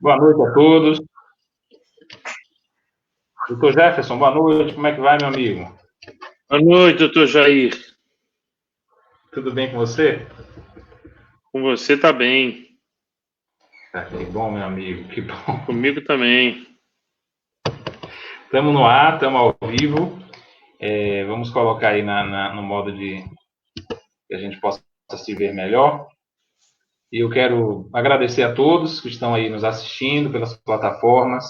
Boa noite a todos. Doutor Jefferson, boa noite. Como é que vai, meu amigo? Boa noite, doutor Jair. Tudo bem com você? Com você tá bem. Que bom, meu amigo, que bom. Comigo também. Estamos no ar, estamos ao vivo. Vamos colocar aí no modo de que a gente possa se ver melhor. E eu quero agradecer a todos que estão aí nos assistindo pelas plataformas.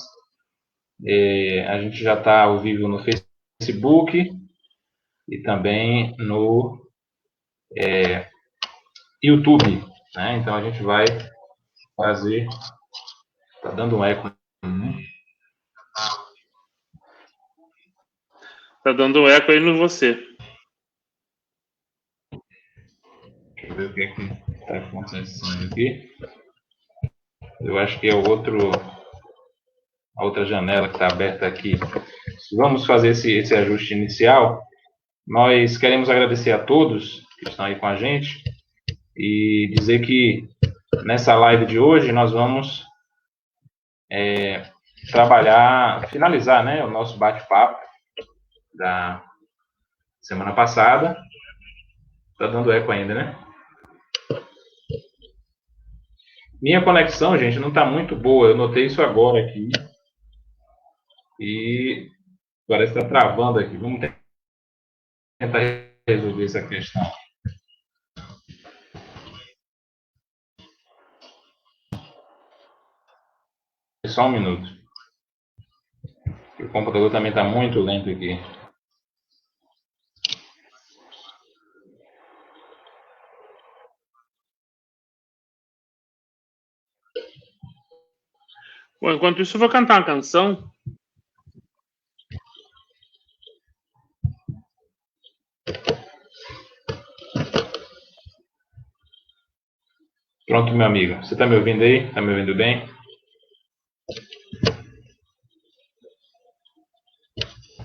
A gente já está ao vivo no Facebook e também no YouTube, né? Então a gente vai fazer... Está dando um eco. Tá dando eco aí no você. Deixa eu ver o que está acontecendo aqui. Eu acho que é a outra janela que está aberta aqui. Vamos fazer esse ajuste inicial. Nós queremos agradecer a todos que estão aí com a gente e dizer que nessa live de hoje nós vamos finalizar, né, o nosso bate-papo da semana passada. Está dando eco ainda, né? Minha conexão, gente, não está muito boa. Eu notei isso agora aqui. E parece que está travando aqui. Vamos tentar resolver essa questão. Só um minuto. O computador também está muito lento aqui. Bom, enquanto isso, eu vou cantar uma canção. Pronto, meu amigo. Você está me ouvindo aí? Está me ouvindo bem?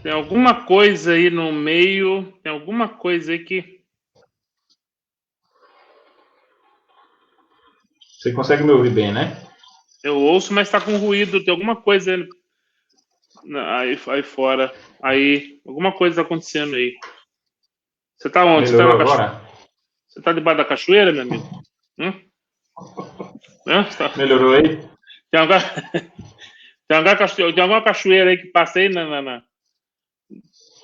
Tem alguma coisa aí no meio. Tem alguma coisa aí que... Você consegue me ouvir bem, né? Eu ouço, mas tá com ruído. Tem alguma coisa aí fora. Aí, alguma coisa tá acontecendo aí. Você tá onde? Melhorou agora? Você tá debaixo da cachoeira, meu amigo? Melhorou aí? Tem alguma cachoeira aí que passa aí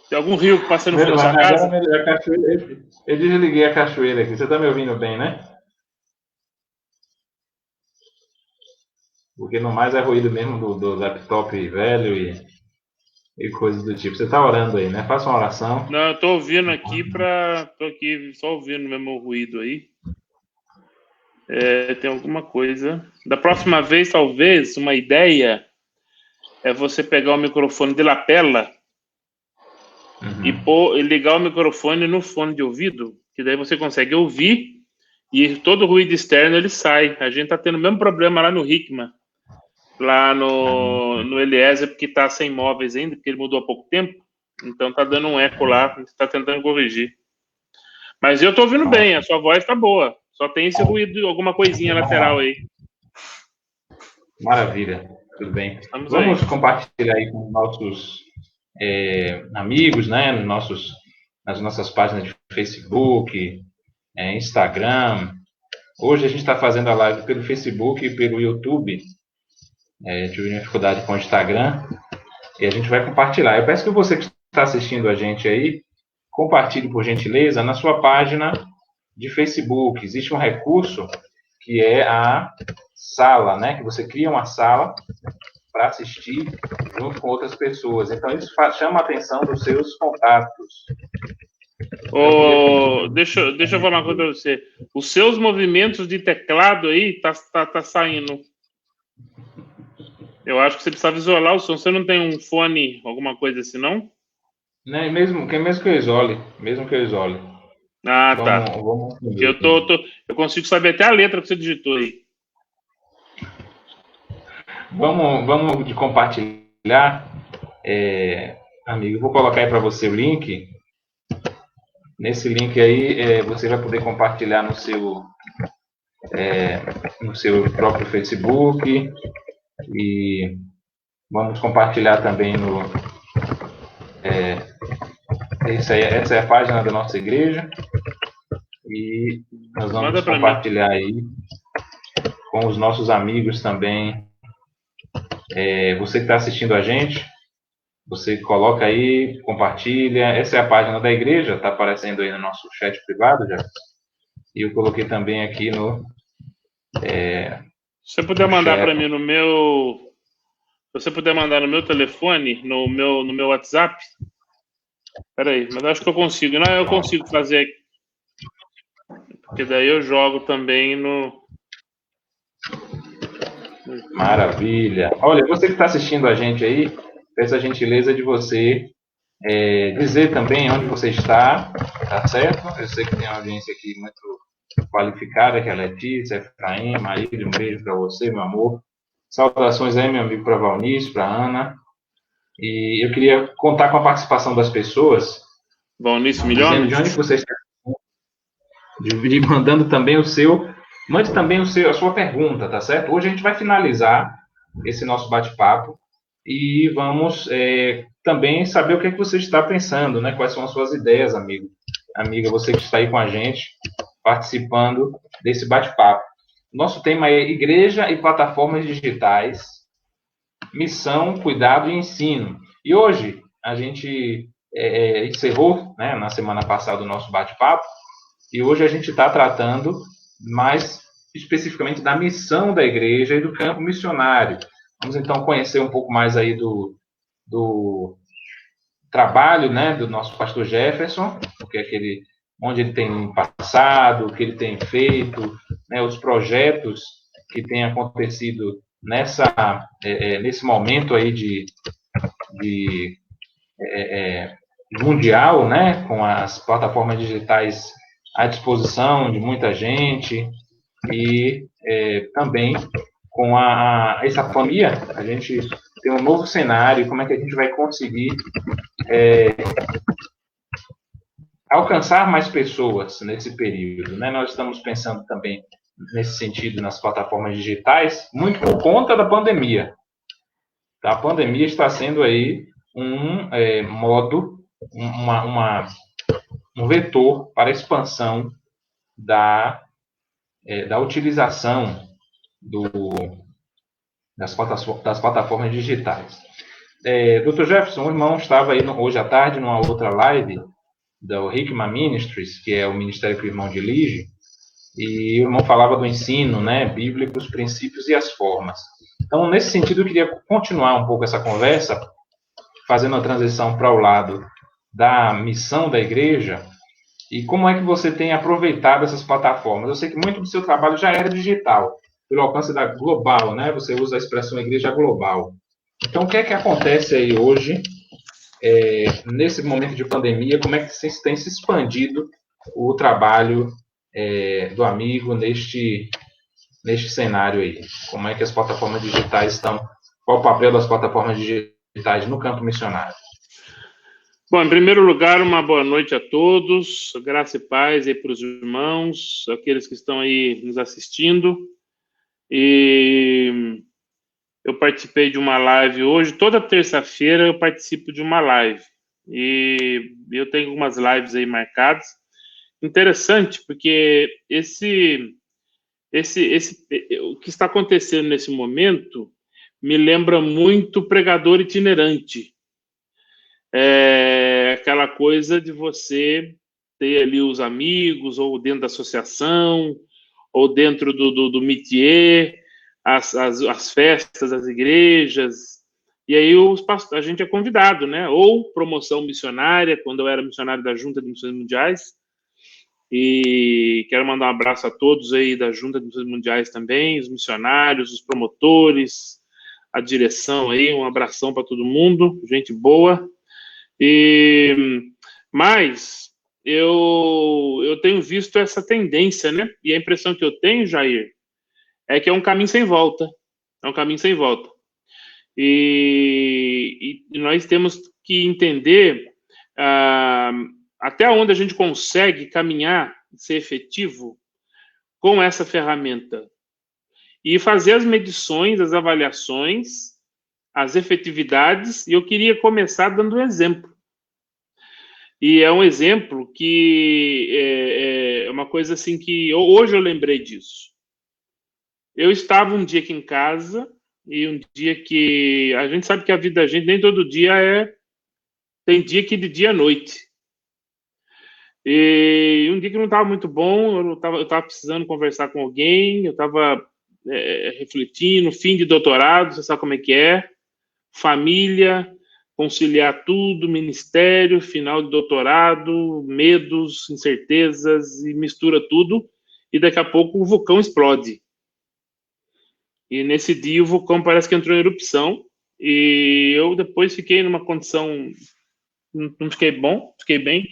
Tem algum rio que passa no fundo da sua casa? Eu desliguei a cachoeira aqui. Você está me ouvindo bem, né? Porque no mais é ruído mesmo do laptop velho e coisas do tipo. Você está orando aí, né? Faça uma oração. Não, eu tô ouvindo aqui tô aqui só ouvindo mesmo o ruído aí. Tem alguma coisa. Da próxima vez, talvez, uma ideia é você pegar o microfone de lapela e ligar o microfone no fone de ouvido, que daí você consegue ouvir e todo o ruído externo ele sai. A gente tá tendo o mesmo problema lá no Hickman, lá no Eliezer, porque tá sem móveis ainda, porque ele mudou há pouco tempo. Então tá dando um eco lá, a gente tá tentando corrigir. Mas eu tô ouvindo bem, a sua voz tá boa. Só tem esse ruído, alguma coisinha lateral aí. Maravilha, tudo bem. Vamos compartilhar aí com nossos amigos, né? Nas nossas páginas de Facebook, Instagram. Hoje a gente está fazendo a live pelo Facebook e pelo YouTube. Tive uma dificuldade com o Instagram. E a gente vai compartilhar. Eu peço que você que está assistindo a gente aí, compartilhe, por gentileza, na sua página de Facebook. Existe um recurso que é a sala, né? Que você cria uma sala para assistir junto com outras pessoas. Então, isso chama a atenção dos seus contatos. Deixa eu falar uma coisa para você. Os seus movimentos de teclado aí tá saindo. Eu acho que você precisava isolar o som. Você não tem um fone, alguma coisa assim, não? Não, mesmo que eu isole. Ah, tá. Eu consigo saber até a letra que você digitou aí. Vamos de compartilhar. Amigo, eu vou colocar aí para você o link. Nesse link aí, você vai poder compartilhar no seu próprio Facebook, E vamos compartilhar também essa é a página da nossa igreja. E nós vamos compartilhar aí com os nossos amigos também. Você que está assistindo a gente, você coloca aí, compartilha. Essa é a página da igreja, está aparecendo aí no nosso chat privado, já. E eu coloquei também aqui no... se você puder mandar para mim no meu... Se você puder mandar no meu telefone, no meu WhatsApp... Peraí, mas acho que eu consigo. Não, eu consigo fazer aqui. Porque daí eu jogo também no... Maravilha. Olha, você que está assistindo a gente aí, peço a gentileza de você dizer também onde você está, tá certo? Eu sei que tem uma audiência aqui muito qualificada, que é a Letícia, Efraim, Maíra, um beijo para você, meu amor. Saudações aí, meu amigo, para a Valnice, para a Ana. E eu queria contar com a participação das pessoas. Valnice Milhões? De onde você está? Mandando também o seu... Mande também a sua pergunta, tá certo? Hoje a gente vai finalizar esse nosso bate-papo e vamos também saber o que é que você está pensando, né? Quais são as suas ideias, amigo, amiga, você que está aí com a gente, participando desse bate-papo. Nosso tema é Igreja e Plataformas Digitais, Missão, Cuidado e Ensino. E hoje a gente encerrou, né, na semana passada, o nosso bate-papo, e hoje a gente está tratando mais especificamente da missão da igreja e do campo missionário. Vamos então conhecer um pouco mais aí do trabalho, né, do nosso pastor Jefferson, onde ele tem passado, o que ele tem feito, né, os projetos que têm acontecido nesse momento aí de mundial, né, com as plataformas digitais à disposição de muita gente e também com essa pandemia, a gente tem um novo cenário, como é que a gente vai conseguir alcançar mais pessoas nesse período, né? Nós estamos pensando também nesse sentido nas plataformas digitais, muito por conta da pandemia. A pandemia está sendo aí um vetor para a expansão da utilização das plataformas digitais. Dr. Jefferson, o irmão estava aí hoje à tarde numa outra live do Hikma Ministries, que é o ministério que o irmão dirige, e o irmão falava do ensino, né, bíblico, os princípios e as formas. Então, nesse sentido, eu queria continuar um pouco essa conversa, fazendo a transição para o lado da missão da igreja, e como é que você tem aproveitado essas plataformas? Eu sei que muito do seu trabalho já era digital, pelo alcance da global, né? Você usa a expressão igreja global. Então, o que é que acontece aí hoje, nesse momento de pandemia? Como é que tem se expandido o trabalho do amigo neste cenário aí? Como é que as plataformas digitais estão? Qual o papel das plataformas digitais no campo missionário? Bom, em primeiro lugar, uma boa noite a todos, graça e paz aí para os irmãos, aqueles que estão aí nos assistindo. E eu participei de uma live hoje, toda terça-feira eu participo de uma live. E eu tenho algumas lives aí marcadas. Interessante, porque o que está acontecendo nesse momento me lembra muito pregador itinerante. Aquela coisa de você ter ali os amigos, ou dentro da associação, ou dentro do métier, as festas, as igrejas, e aí a gente é convidado, né? Ou promoção missionária, quando eu era missionário da Junta de Missões Mundiais, e quero mandar um abraço a todos aí da Junta de Missões Mundiais também, os missionários, os promotores, a direção aí, um abração para todo mundo, gente boa. Mas eu tenho visto essa tendência, né? E a impressão que eu tenho, Jair, é que é um caminho sem volta. É um caminho sem volta. E nós temos que entender até onde a gente consegue caminhar, ser efetivo com essa ferramenta. e fazer as medições, as avaliações, as efetividades, e eu queria começar dando um exemplo. E é um exemplo que é uma coisa assim que hoje eu lembrei disso. Eu estava um dia aqui em casa, e um dia que a gente sabe que a vida da gente nem todo dia tem dia que de dia à noite. E um dia que não estava muito bom, eu estava precisando conversar com alguém, eu estava refletindo, fim de doutorado, você sabe como é que é, família, conciliar tudo, ministério, final de doutorado, medos, incertezas, e mistura tudo, e daqui a pouco o vulcão explode. E nesse dia o vulcão parece que entrou em erupção, e eu depois fiquei numa condição, não fiquei bom, fiquei bem,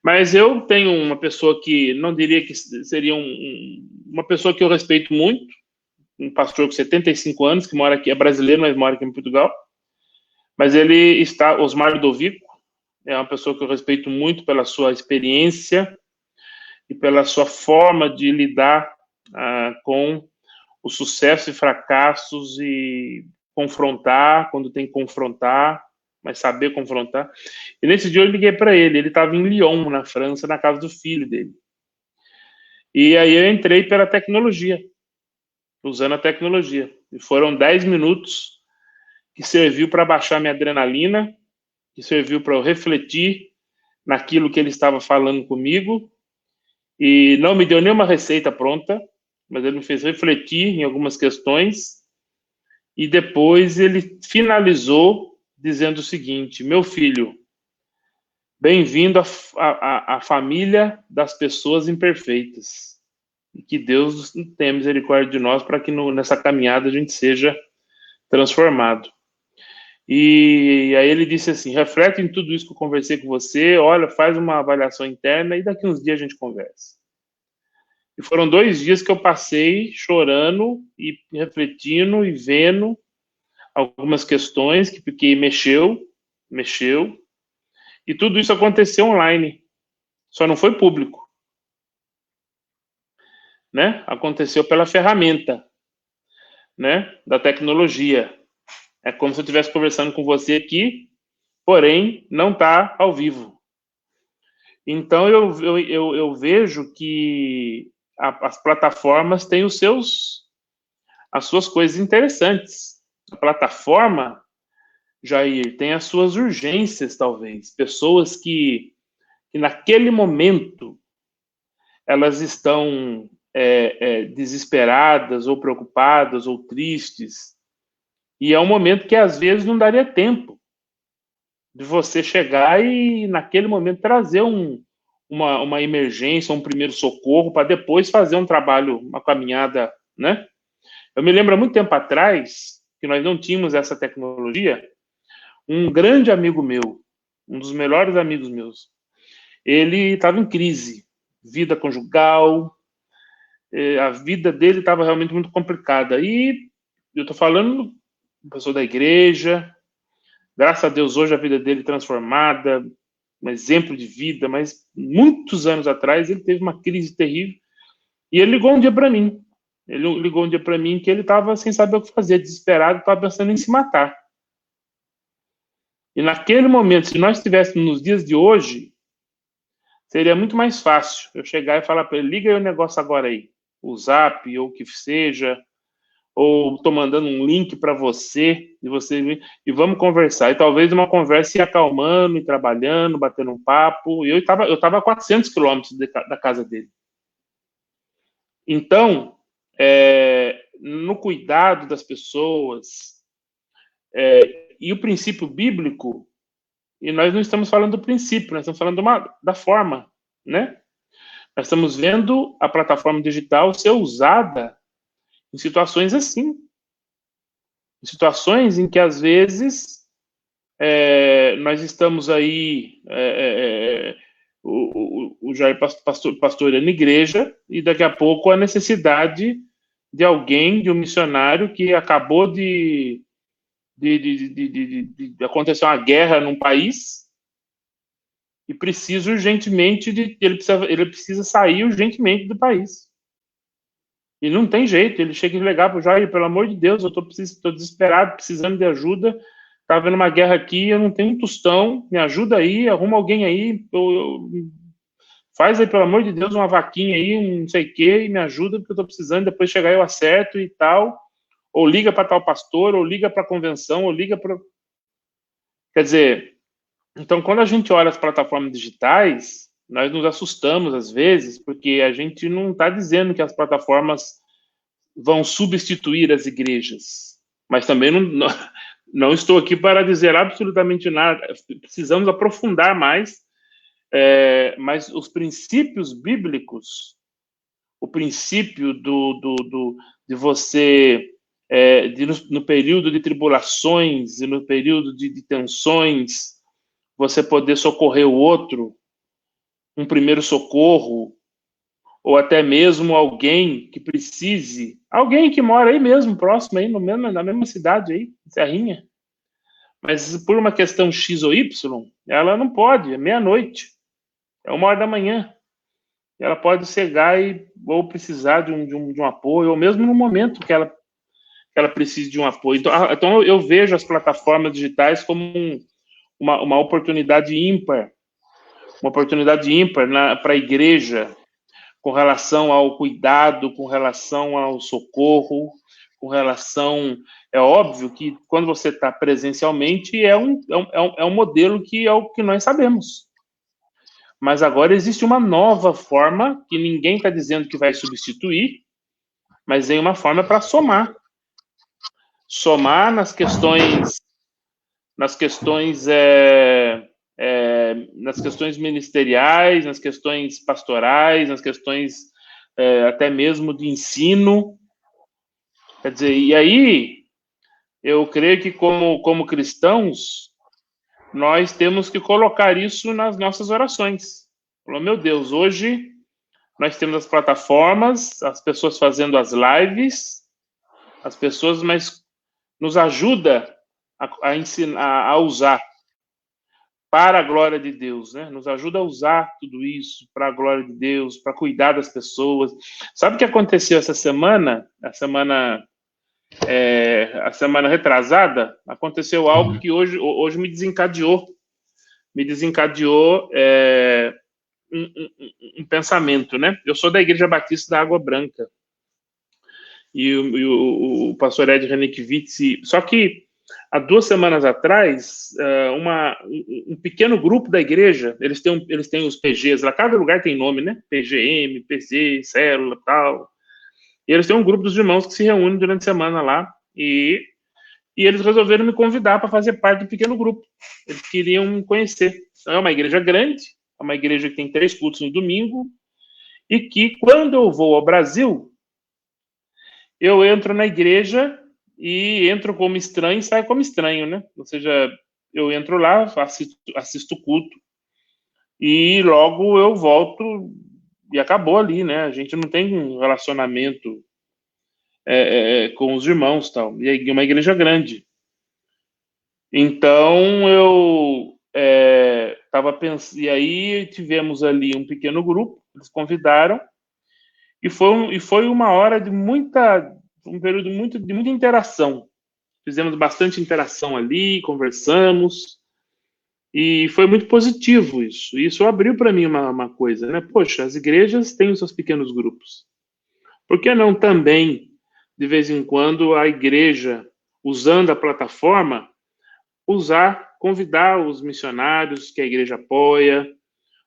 mas eu tenho uma pessoa que não diria que seria uma pessoa que eu respeito muito, um pastor com 75 anos, que mora aqui, é brasileiro, mas mora aqui em Portugal, mas ele está, Osmar Ludovico, é uma pessoa que eu respeito muito pela sua experiência e pela sua forma de lidar com os sucessos e fracassos e confrontar, quando tem que confrontar, mas saber confrontar. E nesse dia eu liguei para ele estava em Lyon, na França, na casa do filho dele. E aí eu entrei pela tecnologia, usando a tecnologia. E foram 10 minutos que serviu para baixar minha adrenalina, que serviu para eu refletir naquilo que ele estava falando comigo, e não me deu nenhuma receita pronta, mas ele me fez refletir em algumas questões, e depois ele finalizou dizendo o seguinte: meu filho, bem-vindo à família das pessoas imperfeitas, e que Deus tenha misericórdia de nós para que nessa caminhada a gente seja transformado. E aí ele disse assim: reflete em tudo isso que eu conversei com você, olha, faz uma avaliação interna e daqui uns dias a gente conversa. E foram 2 dias que eu passei chorando e refletindo e vendo algumas questões que mexeu, e tudo isso aconteceu online, só não foi público, né? Aconteceu pela ferramenta, né, da tecnologia. É como se eu estivesse conversando com você aqui, porém não está ao vivo. Então eu vejo que as plataformas têm as suas coisas interessantes. A plataforma, Jair, tem as suas urgências, talvez. Pessoas que naquele momento elas estão desesperadas, ou preocupadas, ou tristes. E é um momento que às vezes não daria tempo de você chegar e naquele momento trazer uma emergência, um primeiro socorro, para depois fazer um trabalho, uma caminhada, né? Eu me lembro há muito tempo atrás, que nós não tínhamos essa tecnologia, um grande amigo meu, um dos melhores amigos meus, ele estava em crise, vida conjugal, a vida dele estava realmente muito complicada. E eu estou falando uma pessoa da igreja, graças a Deus hoje a vida dele transformada, um exemplo de vida, mas muitos anos atrás ele teve uma crise terrível, e ele ligou um dia para mim, que ele estava sem saber o que fazer, desesperado, estava pensando em se matar. E naquele momento, se nós estivéssemos nos dias de hoje, seria muito mais fácil eu chegar e falar para ele: liga aí o negócio agora aí, o Zap, ou o que seja, ou estou mandando um link para você, e vamos conversar. E talvez uma conversa ia acalmando, e trabalhando, batendo um papo. E eu estava a 400 quilômetros da casa dele. Então, no cuidado das pessoas, e o princípio bíblico, e nós não estamos falando do princípio, nós estamos falando da forma, né? Nós estamos vendo a plataforma digital ser usada em situações assim, em situações em que às vezes nós estamos aí, o Jair pastoreando igreja, e daqui a pouco a necessidade de alguém, de um missionário que acabou de acontecer uma guerra num país e precisa urgentemente ele precisa sair urgentemente do país. E não tem jeito, ele chega a ligar pro Jair, pelo amor de Deus, eu tô desesperado, precisando de ajuda, tá havendo uma guerra aqui, eu não tenho um tostão, me ajuda aí, arruma alguém aí, faz aí, pelo amor de Deus, uma vaquinha aí, um não sei o quê, e me ajuda, porque eu tô precisando, depois chegar eu acerto e tal, ou liga para tal pastor, ou liga para a convenção, ou liga para... Quer dizer, então quando a gente olha as plataformas digitais, nós nos assustamos às vezes, porque a gente não está dizendo que as plataformas vão substituir as igrejas, mas também não estou aqui para dizer absolutamente nada. Precisamos aprofundar mais, mas os princípios bíblicos, o princípio de você, no período de tribulações e no período de tensões, você poder socorrer o outro, um primeiro socorro, ou até mesmo alguém que precise, alguém que mora aí mesmo, próximo, aí na mesma cidade, aí, Serrinha, mas por uma questão X ou Y, ela não pode, é meia-noite, é 1h da manhã, ela pode chegar ou precisar de um apoio, ou mesmo no momento que ela precise de um apoio. Então eu vejo as plataformas digitais como uma oportunidade ímpar, para a igreja, com relação ao cuidado, com relação ao socorro, com relação... É óbvio que quando você está presencialmente é um modelo que é o que nós sabemos. Mas agora existe uma nova forma que ninguém está dizendo que vai substituir, mas é uma forma para somar. Somar nas questões ministeriais, nas questões pastorais, nas questões até mesmo de ensino. Quer dizer, e aí eu creio que como cristãos nós temos que colocar isso nas nossas orações. Falou, meu Deus, hoje nós temos as plataformas, as pessoas fazendo as lives, as pessoas, mas nos ajuda a ensinar, a usar para a glória de Deus, né? Nos ajuda a usar tudo isso para a glória de Deus, para cuidar das pessoas. Sabe o que aconteceu essa semana? A semana retrasada, aconteceu algo que hoje me desencadeou um pensamento, né? Eu sou da Igreja Batista da Água Branca e o pastor Ed Renekiewicz, só que há 2 semanas atrás, um pequeno grupo da igreja, eles têm os PGs lá, cada lugar tem nome, né? PGM, PC, Célula, tal. E eles têm um grupo dos irmãos que se reúnem durante a semana lá e eles resolveram me convidar para fazer parte do pequeno grupo. Eles queriam me conhecer. Então, é uma igreja grande, é uma igreja que tem 3 cultos no domingo e que, quando eu vou ao Brasil, eu entro na igreja e entro como estranho e saio como estranho, né? Ou seja, eu entro lá, assisto o culto e logo eu volto e acabou ali, né? A gente não tem um relacionamento com os irmãos, tal. E é uma igreja grande. Então eu estava pensando, e aí tivemos ali um pequeno grupo, eles convidaram e foi uma hora de um período de muita interação. Fizemos bastante interação ali, conversamos, e foi muito positivo isso. Isso abriu para mim uma coisa, né? Poxa, as igrejas têm os seus pequenos grupos. Por que não também, de vez em quando, a igreja, usando a plataforma, convidar os missionários que a igreja apoia,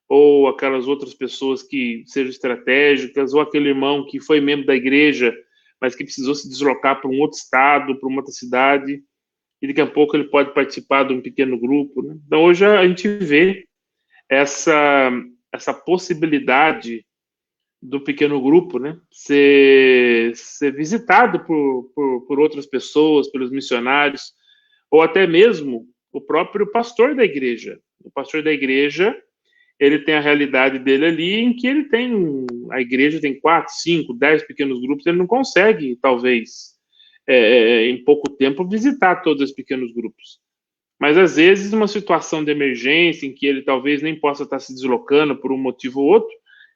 ou aquelas outras pessoas que sejam estratégicas, ou aquele irmão que foi membro da igreja, mas que precisou se deslocar para um outro estado, para uma outra cidade, e daqui a pouco ele pode participar de um pequeno grupo, né? Então, hoje a gente vê essa possibilidade do pequeno grupo, né, ser visitado por outras pessoas, pelos missionários, ou até mesmo o próprio pastor da igreja. O pastor da igreja, ele tem a realidade dele ali, em que a igreja tem 4, 5, 10 pequenos grupos, ele não consegue, talvez, em pouco tempo, visitar todos os pequenos grupos. Mas, às vezes, numa situação de emergência, em que ele talvez nem possa estar se deslocando por um motivo ou outro,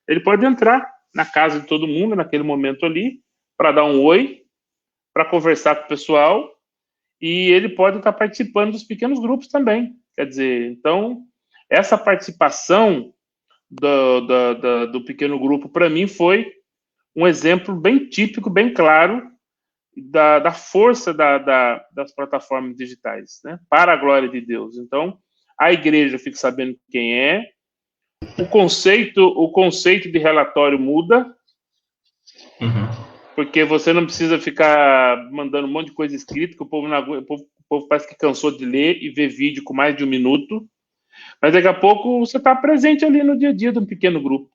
ele pode entrar na casa de todo mundo, naquele momento ali, para dar um oi, para conversar com o pessoal, e ele pode estar participando dos pequenos grupos também. Quer dizer, então, essa participação do pequeno grupo, para mim, foi um exemplo bem típico, bem claro, da força das plataformas digitais, né? Para a glória de Deus. Então, a igreja fica sabendo quem é, o conceito de relatório muda, porque você não precisa ficar mandando um monte de coisa escrita, que o povo parece que cansou de ler e ver vídeo com mais de 1 minuto, mas daqui a pouco você está presente ali no dia a dia de um pequeno grupo,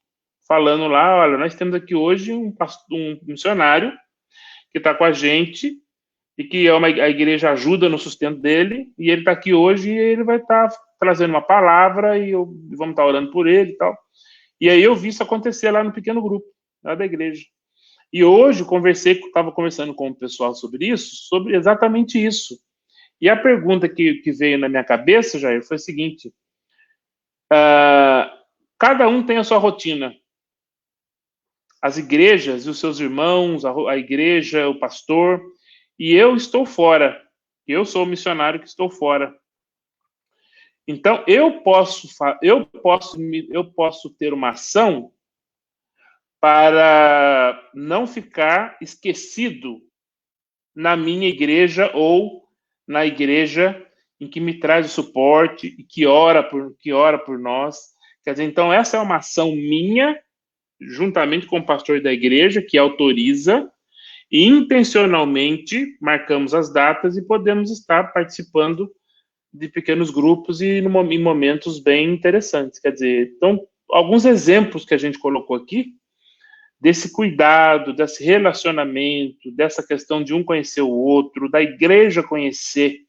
falando lá, olha, nós temos aqui hoje um missionário que está com a gente e que a igreja ajuda no sustento dele, e ele está aqui hoje e ele vai estar trazendo uma palavra e vamos estar orando por ele e tal. E aí eu vi isso acontecer lá no pequeno grupo, lá da igreja. E hoje estava conversando com o pessoal sobre isso, sobre exatamente isso. E a pergunta que veio na minha cabeça, Jair, foi a seguinte: cada um tem a sua rotina. As igrejas e os seus irmãos, a igreja, o pastor, e eu estou fora. Eu sou o missionário que estou fora. Então, eu posso ter uma ação para não ficar esquecido na minha igreja ou na igreja em que me traz o suporte e que ora por nós. Quer dizer, então, essa é uma ação minha, juntamente com o pastor da igreja, que autoriza, e intencionalmente marcamos as datas e podemos estar participando de pequenos grupos e em momentos bem interessantes. Quer dizer, então, alguns exemplos que a gente colocou aqui, desse cuidado, desse relacionamento, dessa questão de um conhecer o outro, da igreja conhecer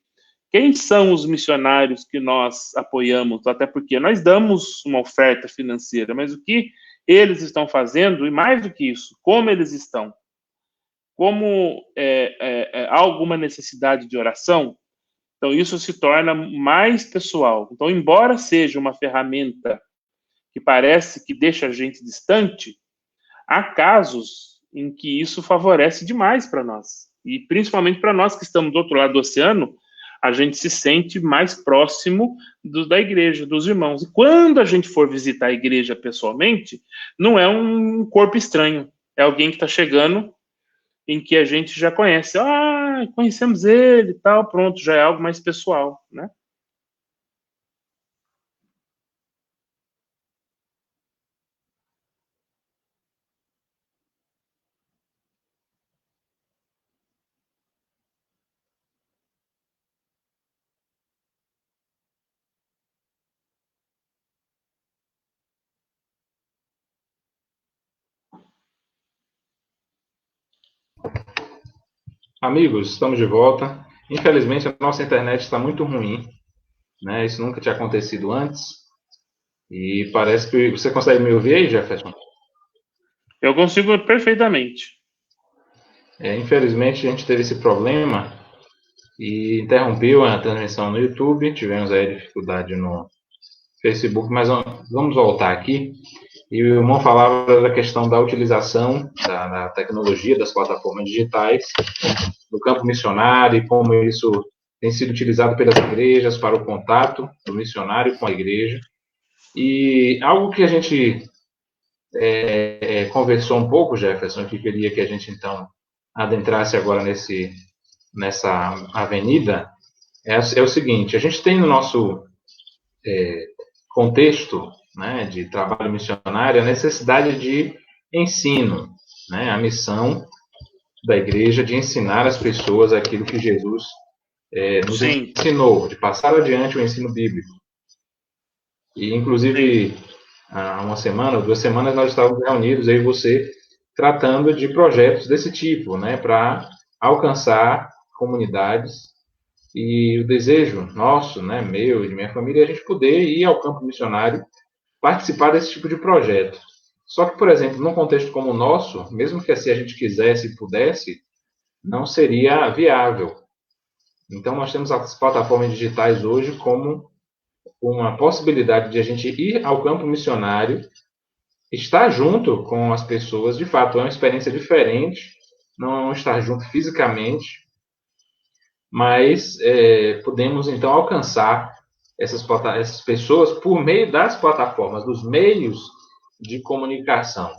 quem são os missionários que nós apoiamos, até porque nós damos uma oferta financeira, mas o que eles estão fazendo, e mais do que isso, como eles estão, como há alguma necessidade de oração, então isso se torna mais pessoal. Então, embora seja uma ferramenta que parece que deixa a gente distante, há casos em que isso favorece demais para nós. E principalmente para nós que estamos do outro lado do oceano, a gente se sente mais próximo da igreja, dos irmãos. E quando a gente for visitar a igreja pessoalmente, não é um corpo estranho, é alguém que está chegando em que a gente já conhece. Ah, conhecemos ele e tal, pronto, já é algo mais pessoal, né? Amigos, estamos de volta. Infelizmente, a nossa internet está muito ruim, né? Isso nunca tinha acontecido antes. E parece que você consegue me ouvir aí, Jefferson? Eu consigo perfeitamente. Infelizmente, a gente teve esse problema e interrompeu a transmissão no YouTube. Tivemos aí dificuldade no Facebook, mas vamos voltar aqui. E o irmão falava da questão da utilização da tecnologia, das plataformas digitais, no campo missionário e como isso tem sido utilizado pelas igrejas para o contato do missionário com a igreja. E algo que a gente conversou um pouco, Jefferson, que queria que a gente então adentrasse agora nessa avenida, é o seguinte: a gente tem no nosso contexto, né, de trabalho missionário a necessidade de ensino, né, a missão da igreja de ensinar as pessoas aquilo que Jesus nos ensinou, de passar adiante o ensino bíblico. E, inclusive, há uma semana, 2 semanas, nós estávamos reunidos, eu e você, tratando de projetos desse tipo, né, para alcançar comunidades. E o desejo nosso, né, meu e de minha família, é a gente poder ir ao campo missionário, participar desse tipo de projeto. Só que, por exemplo, num contexto como o nosso, mesmo que assim a gente quisesse e pudesse, não seria viável. Então, nós temos as plataformas digitais hoje como uma possibilidade de a gente ir ao campo missionário, estar junto com as pessoas. De fato, é uma experiência diferente, não estar junto fisicamente, mas podemos então alcançar essas pessoas por meio das plataformas, dos meios de comunicação.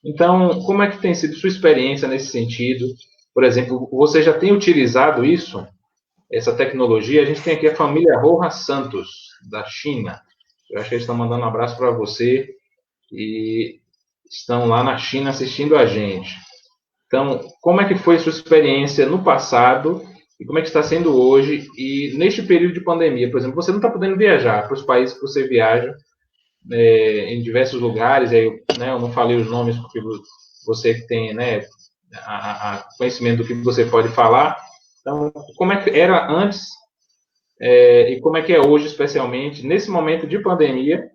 Então, como é que tem sido sua experiência nesse sentido? Por exemplo, você já tem utilizado isso, essa tecnologia? A gente tem aqui a família Roja Santos, da China. Eu acho que eles estão mandando um abraço para você e estão lá na China assistindo a gente. Então, como é que foi a sua experiência no passado e como é que está sendo hoje? E neste período de pandemia, por exemplo, você não está podendo viajar para os países que você viaja, em diversos lugares, aí, né, eu não falei os nomes porque você que tem, né, a conhecimento do que você pode falar. Então, como é que era antes e como é que é hoje, especialmente nesse momento de pandemia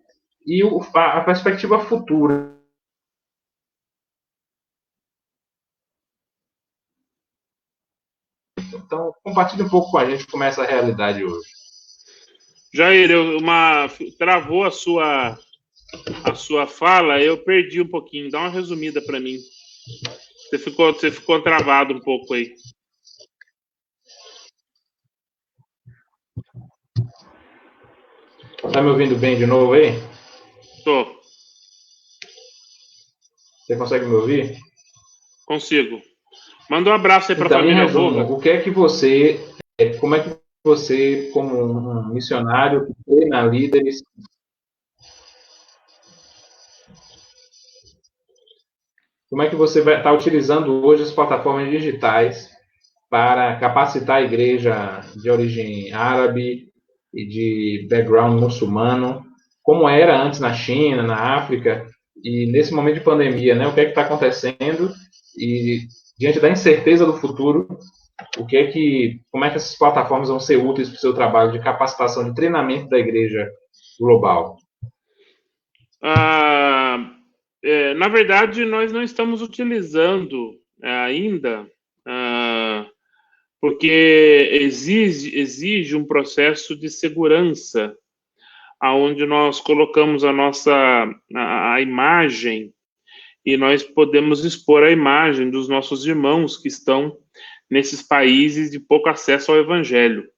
e a perspectiva futura? Então, compartilhe um pouco com a gente como é essa realidade hoje. Jair, travou a sua fala, eu perdi um pouquinho. Dá uma resumida para mim. Você ficou travado um pouco aí. Tá me ouvindo bem de novo aí? Tô. Você consegue me ouvir? Consigo. Manda um abraço aí para a Então, em família resumo, Roja. o que é que você, como é que você, como um missionário que treina líderes, como é que você vai estar utilizando hoje as plataformas digitais para capacitar a igreja de origem árabe e de background muçulmano, como era antes na China, na África, e nesse momento de pandemia, né? O que é que está acontecendo? E diante da incerteza do futuro, como é que essas plataformas vão ser úteis para o seu trabalho de capacitação, de treinamento da igreja global? Na verdade, nós não estamos utilizando ainda, porque exige um processo de segurança, aonde nós colocamos a imagem e nós podemos expor a imagem dos nossos irmãos que estão nesses países de pouco acesso ao evangelho.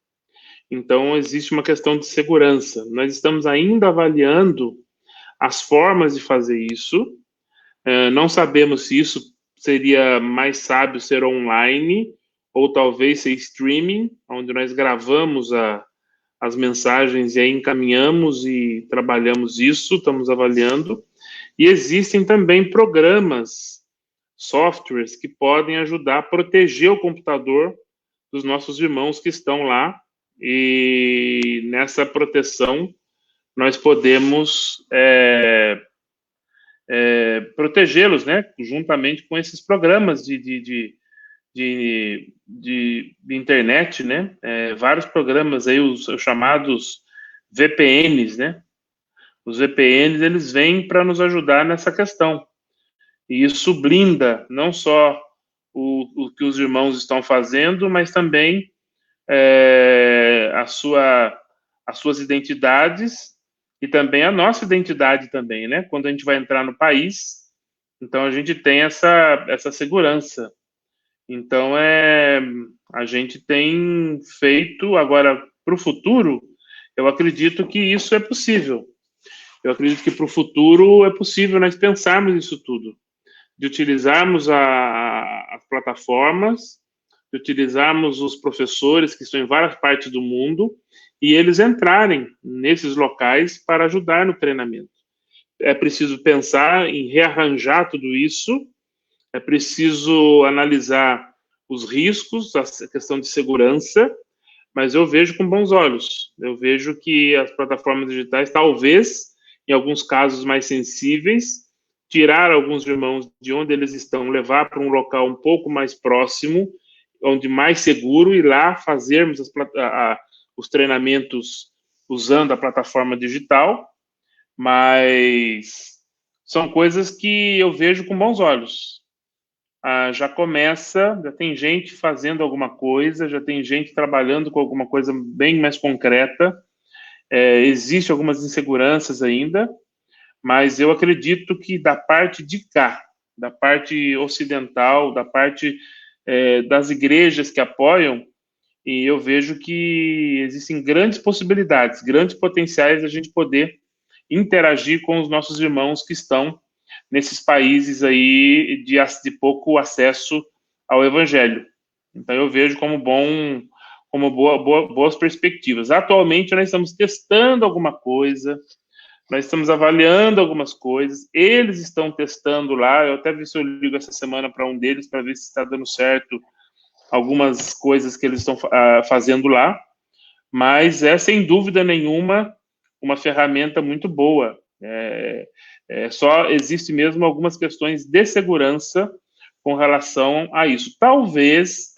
Então, existe uma questão de segurança. Nós estamos ainda avaliando as formas de fazer isso. Não sabemos se isso seria mais sábio ser online ou talvez ser streaming, onde nós gravamos as mensagens e aí encaminhamos e trabalhamos isso, estamos avaliando. E existem também programas, softwares que podem ajudar a proteger o computador dos nossos irmãos que estão lá, e nessa proteção nós podemos protegê-los, né, juntamente com esses programas de internet, né, vários programas aí, os chamados VPNs, né. Os VPNs, eles vêm para nos ajudar nessa questão. E isso blinda não só o que os irmãos estão fazendo, mas também as suas identidades e também a nossa identidade também, né? Quando a gente vai entrar no país, então a gente tem essa segurança. Então, a gente tem feito, agora, para o futuro, eu acredito que isso é possível. Eu acredito que para o futuro é possível nós pensarmos isso tudo, de utilizarmos as plataformas, de utilizarmos os professores que estão em várias partes do mundo e eles entrarem nesses locais para ajudar no treinamento. É preciso pensar em rearranjar tudo isso, é preciso analisar os riscos, a questão de segurança, mas eu vejo com bons olhos. Eu vejo que as plataformas digitais, talvez, em alguns casos mais sensíveis, tirar alguns irmãos de onde eles estão, levar para um local um pouco mais próximo, onde mais seguro, e lá fazermos os treinamentos usando a plataforma digital, mas são coisas que eu vejo com bons olhos. Já tem gente fazendo alguma coisa, já tem gente trabalhando com alguma coisa bem mais concreta. Existem algumas inseguranças ainda, mas eu acredito que da parte de cá, da parte ocidental, da parte das igrejas que apoiam, e eu vejo que existem grandes possibilidades, grandes potenciais de a gente poder interagir com os nossos irmãos que estão nesses países aí de pouco acesso ao Evangelho. Então, eu vejo como boas perspectivas. Atualmente, nós estamos testando alguma coisa, nós estamos avaliando algumas coisas, eles estão testando lá, eu até vi se eu ligo essa semana para um deles, para ver se está dando certo algumas coisas que eles estão fazendo lá, mas é, sem dúvida nenhuma, uma ferramenta muito boa. Só existe mesmo algumas questões de segurança com relação a isso. Talvez,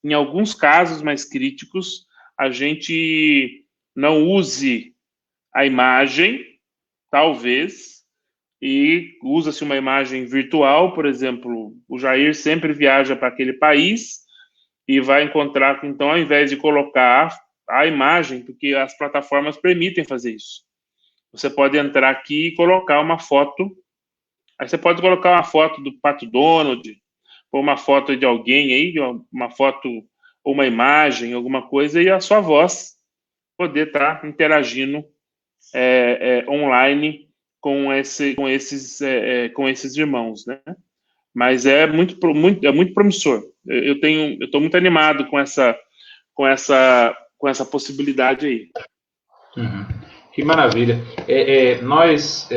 em alguns casos mais críticos, a gente não use a imagem, talvez, e usa-se uma imagem virtual, por exemplo, o Jair sempre viaja para aquele país e vai encontrar, então, ao invés de colocar a imagem, porque as plataformas permitem fazer isso, você pode entrar aqui e colocar uma foto, aí você pode colocar uma foto do Pato Donald, ou uma foto de alguém aí, uma foto ou uma imagem, alguma coisa, e a sua voz poder estar interagindo online com esses irmãos, né? Mas é muito promissor. Eu estou muito animado com essa possibilidade aí. Uhum. Que maravilha. Nós,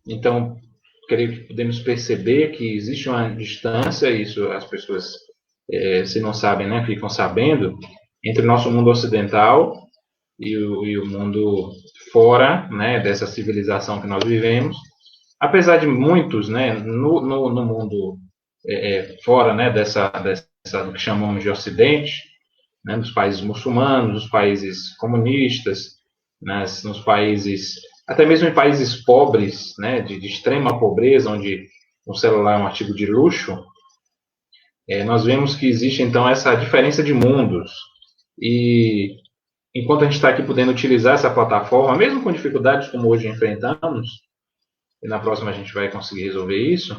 então, creio que podemos perceber que existe uma distância, isso as pessoas, se não sabem, né, ficam sabendo, entre o nosso mundo ocidental e o mundo fora, né, dessa civilização que nós vivemos. Apesar de muitos, né, no mundo fora, né, dessa do que chamamos de Ocidente, né, nos países muçulmanos, nos países comunistas, nos países, até mesmo em países pobres, né, de extrema pobreza, onde um celular é um artigo de luxo, nós vemos que existe, então, essa diferença de mundos. E enquanto a gente está aqui podendo utilizar essa plataforma, mesmo com dificuldades como hoje enfrentamos, e na próxima a gente vai conseguir resolver isso,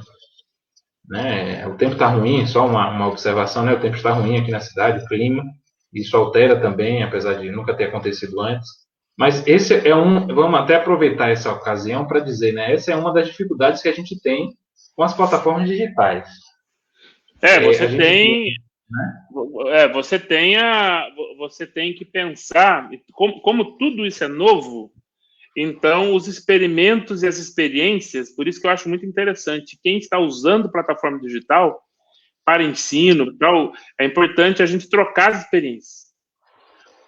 né? O tempo está ruim, só uma observação, né? O tempo está ruim aqui na cidade, o clima, isso altera também, apesar de nunca ter acontecido antes. Mas esse vamos até aproveitar essa ocasião para dizer, né? Essa é uma das dificuldades que a gente tem com as plataformas digitais. Você tem que pensar, como tudo isso é novo, então os experimentos e as experiências, por isso que eu acho muito interessante, quem está usando plataforma digital para ensino, é importante a gente trocar as experiências.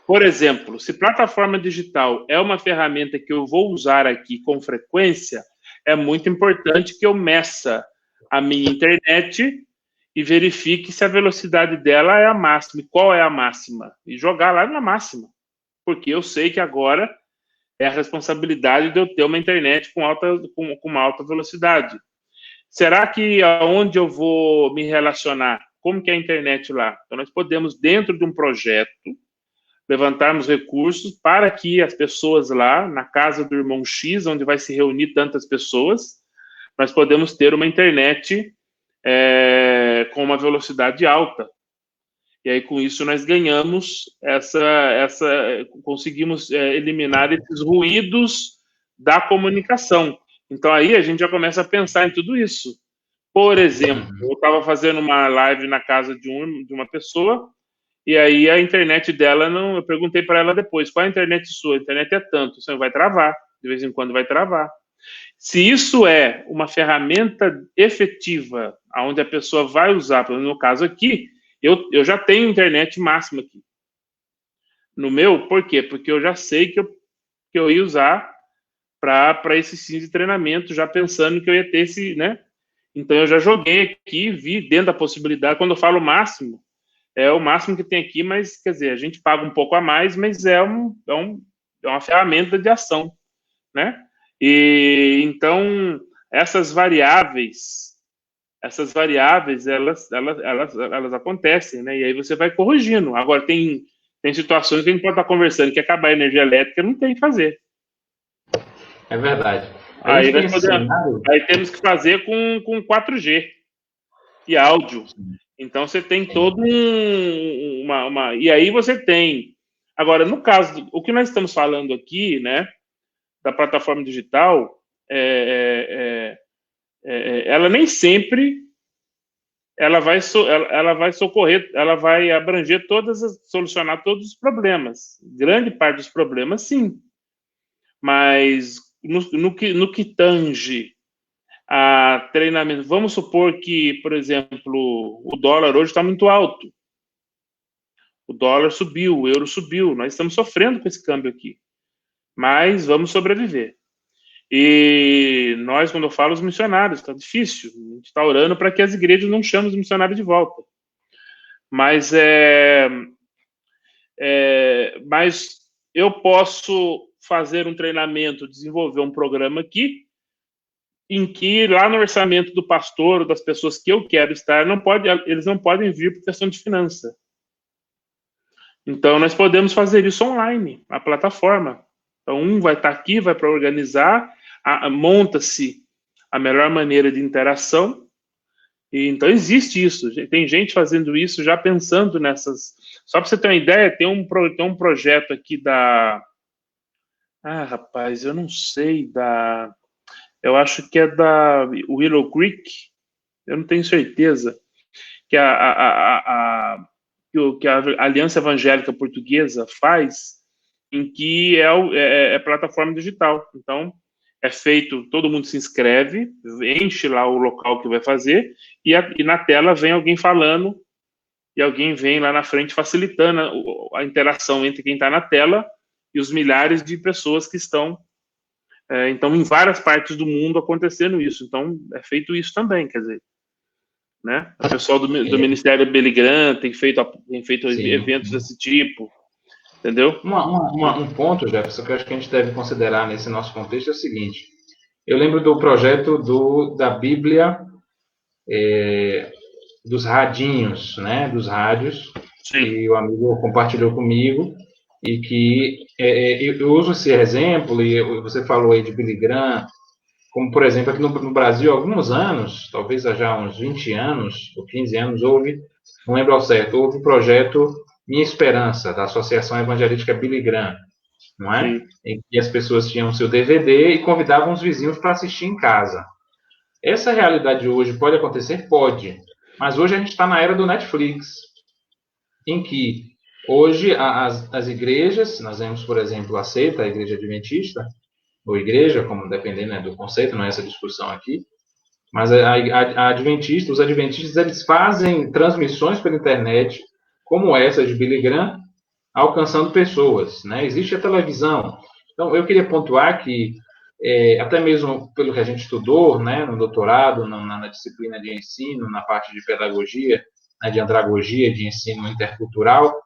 Por exemplo, se plataforma digital é uma ferramenta que eu vou usar aqui com frequência, é muito importante que eu meça a minha internet e verifique se a velocidade dela é a máxima. E qual é a máxima? E jogar lá na máxima. Porque eu sei que agora é a responsabilidade de eu ter uma internet com uma alta velocidade. Será que aonde eu vou me relacionar? Como que é a internet lá? Então, nós podemos, dentro de um projeto, levantarmos recursos para que as pessoas lá, na casa do irmão X, onde vai se reunir tantas pessoas, nós podemos ter uma internet com uma velocidade alta. E aí, com isso, nós ganhamos conseguimos eliminar esses ruídos da comunicação. Então, aí a gente já começa a pensar em tudo isso. Por exemplo, eu estava fazendo uma live na casa de uma pessoa, e aí a internet dela, eu perguntei para ela depois, qual é a internet sua? A internet é tanto, você vai travar, de vez em quando vai travar. Se isso é uma ferramenta efetiva, onde a pessoa vai usar, pelo menos no caso aqui, eu já tenho internet máxima aqui. No meu, por quê? Porque eu já sei que eu ia usar para esse sim de treinamento, já pensando que eu ia ter esse, né? Então, eu já joguei aqui, vi dentro da possibilidade, quando eu falo máximo, é o máximo que tem aqui, mas, quer dizer, a gente paga um pouco a mais, mas é uma ferramenta de ação, né? E, então, essas variáveis, elas acontecem, né? E aí você vai corrigindo. Agora, tem situações que a gente pode estar conversando que acabar a energia elétrica, não tem o que fazer. É verdade. Aí temos que fazer com 4G e áudio. Então você tem todo e aí você tem. Agora, no caso, o que nós estamos falando aqui, né, da plataforma digital, ela nem sempre ela vai socorrer, ela vai abranger solucionar todos os problemas. Grande parte dos problemas, sim. Mas no que tange a treinamento, vamos supor que, por exemplo, o dólar hoje está muito alto. O dólar subiu, o euro subiu. Nós estamos sofrendo com esse câmbio aqui. Mas vamos sobreviver. E nós, quando eu falo os missionários, está difícil. A gente está orando para que as igrejas não chamem os missionários de volta. Mas eu posso fazer um treinamento, desenvolver um programa aqui, em que lá no orçamento do pastor, das pessoas que eu quero estar, eles não podem vir por questão de finança. Então, nós podemos fazer isso online, na plataforma. Então, um vai estar aqui, vai para organizar, monta-se a melhor maneira de interação. E, então, existe isso. Tem gente fazendo isso, já pensando nessas... Só para você ter uma ideia, tem um projeto aqui da... Ah, rapaz, eu não sei, eu acho que é da Willow Creek, eu não tenho certeza, que a Aliança Evangélica Portuguesa faz, em que é plataforma digital. Então, é feito, todo mundo se inscreve, enche lá o local que vai fazer, e na tela vem alguém falando, e alguém vem lá na frente facilitando a interação entre quem está na tela e os milhares de pessoas que estão. Então, em várias partes do mundo acontecendo isso. Então, é feito isso também, quer dizer, né? O pessoal do Ministério Billy Graham tem feito eventos desse tipo, entendeu? Um ponto, Jefferson, que eu acho que a gente deve considerar nesse nosso contexto é o seguinte. Eu lembro do projeto da Bíblia, dos radinhos, né? Dos rádios, que o amigo compartilhou comigo, e que eu uso esse exemplo, e você falou aí de Billy Graham, como, por exemplo, aqui no Brasil, há alguns anos, talvez há já uns 20 anos, ou 15 anos, não lembro ao certo, houve o projeto Minha Esperança, da Associação Evangelística Billy Graham, não é? Sim. Em que as pessoas tinham seu DVD e convidavam os vizinhos para assistir em casa. Essa realidade hoje pode acontecer? Pode. Mas hoje a gente está na era do Netflix, em que hoje as igrejas, nós vemos, por exemplo, a seita, a Igreja Adventista, ou igreja, como dependendo, né, do conceito, não é essa discussão aqui, mas os adventistas, eles fazem transmissões pela internet, como essa de Billy Graham, alcançando pessoas, né? Existe a televisão. Então, eu queria pontuar que, até mesmo pelo que a gente estudou, né, no doutorado, na disciplina de ensino, na parte de pedagogia, né, de andragogia, de ensino intercultural,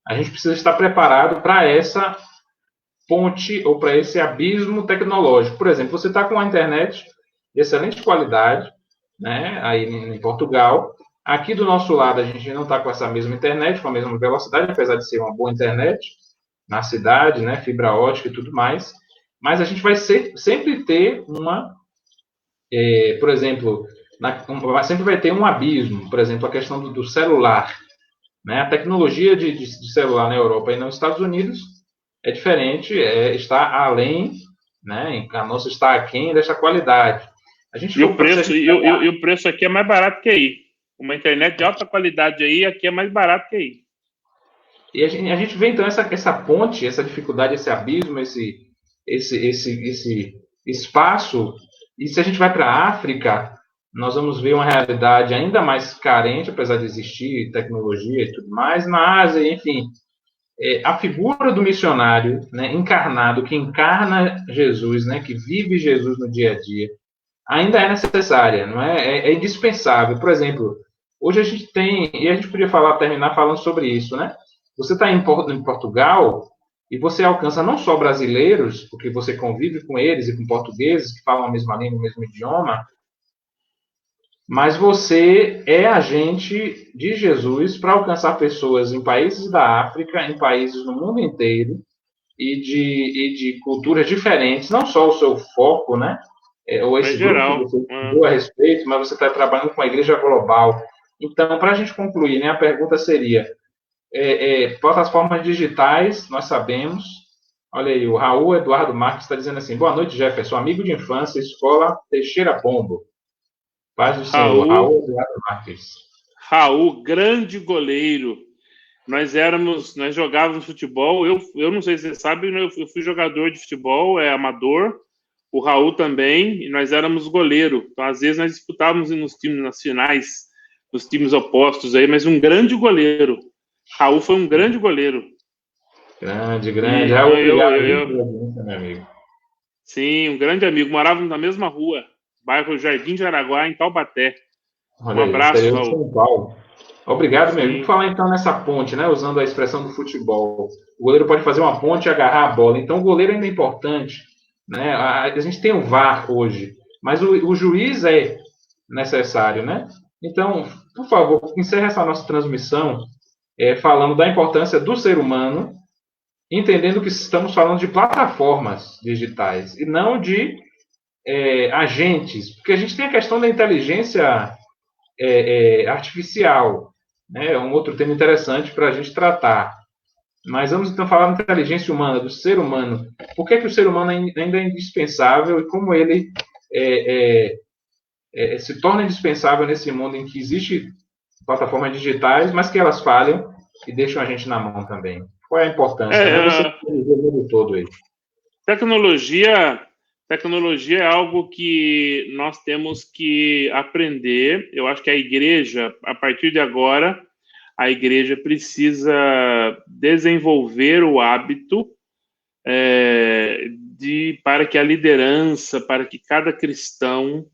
a gente precisa estar preparado para essa ponte ou para esse abismo tecnológico. Por exemplo, você está com a internet de excelente qualidade, né, aí em Portugal. Aqui do nosso lado, a gente não está com essa mesma internet, com a mesma velocidade, apesar de ser uma boa internet na cidade, né, fibra ótica e tudo mais. Mas a gente vai sempre ter por exemplo, sempre vai ter um abismo. Por exemplo, a questão do celular, né? A tecnologia de celular na Europa e nos Estados Unidos é diferente, está além, né? A nossa está aquém dessa qualidade. O preço aqui é mais barato que aí. Uma internet de alta qualidade aí, aqui é mais barato que aí. E a gente vê, então, essa ponte, essa dificuldade, esse abismo, esse espaço. E se a gente vai para a África, nós vamos ver uma realidade ainda mais carente, apesar de existir tecnologia e tudo mais. Na Ásia, enfim, a figura do missionário, né, encarnado, que encarna Jesus, né, que vive Jesus no dia a dia, ainda é necessária, não é? É indispensável. Por exemplo, hoje a gente tem, e a gente podia terminar falando sobre isso, né? Você está em Portugal e você alcança não só brasileiros, porque você convive com eles e com portugueses que falam a mesma língua, o mesmo idioma, mas você é agente de Jesus para alcançar pessoas em países da África, em países no mundo inteiro, e de culturas diferentes, não só o seu foco, né? Ou esse grupo geral. que você estudou a respeito, mas você está trabalhando com a igreja global. Então, para a gente concluir, né, a pergunta seria, plataformas digitais, nós sabemos, olha aí, o Raul Eduardo Marques está dizendo assim, boa noite, Jefferson, amigo de infância, escola Teixeira Pombo. Paz do Senhor, Raul Eduardo Marques. Raul, grande goleiro. Nós jogávamos futebol, eu não sei se você sabe, eu fui jogador de futebol, amador, o Raul também, e nós éramos goleiro. Então, às vezes, nós disputávamos nos times nacionais, nos times opostos aí, mas um grande goleiro. Raul foi um grande goleiro. Grande. Raul, obrigado pela audiência, meu amigo. Sim, um grande amigo. Morávamos na mesma rua, bairro Jardim de Araguá, em Taubaté. Olha um abraço, Raul. São Paulo. Obrigado, meu amigo. Por falar então nessa ponte, né, usando a expressão do futebol, o goleiro pode fazer uma ponte e agarrar a bola. Então, o goleiro ainda é importante. Né? A gente tem o VAR hoje, mas o juiz é necessário, né? Então, por favor, encerre essa nossa transmissão falando da importância do ser humano, entendendo que estamos falando de plataformas digitais e não de agentes, porque a gente tem a questão da inteligência artificial, né? É um outro tema interessante para a gente tratar. Mas vamos então falar da inteligência humana, do ser humano. Por que o ser humano ainda é indispensável e como ele se torna indispensável nesse mundo em que existem plataformas digitais, mas que elas falham e deixam a gente na mão também. Qual é a importância? Você o mundo todo aí. Tecnologia é algo que nós temos que aprender. Eu acho que a igreja, a partir de agora, a igreja precisa desenvolver o hábito para que a liderança, para que cada cristão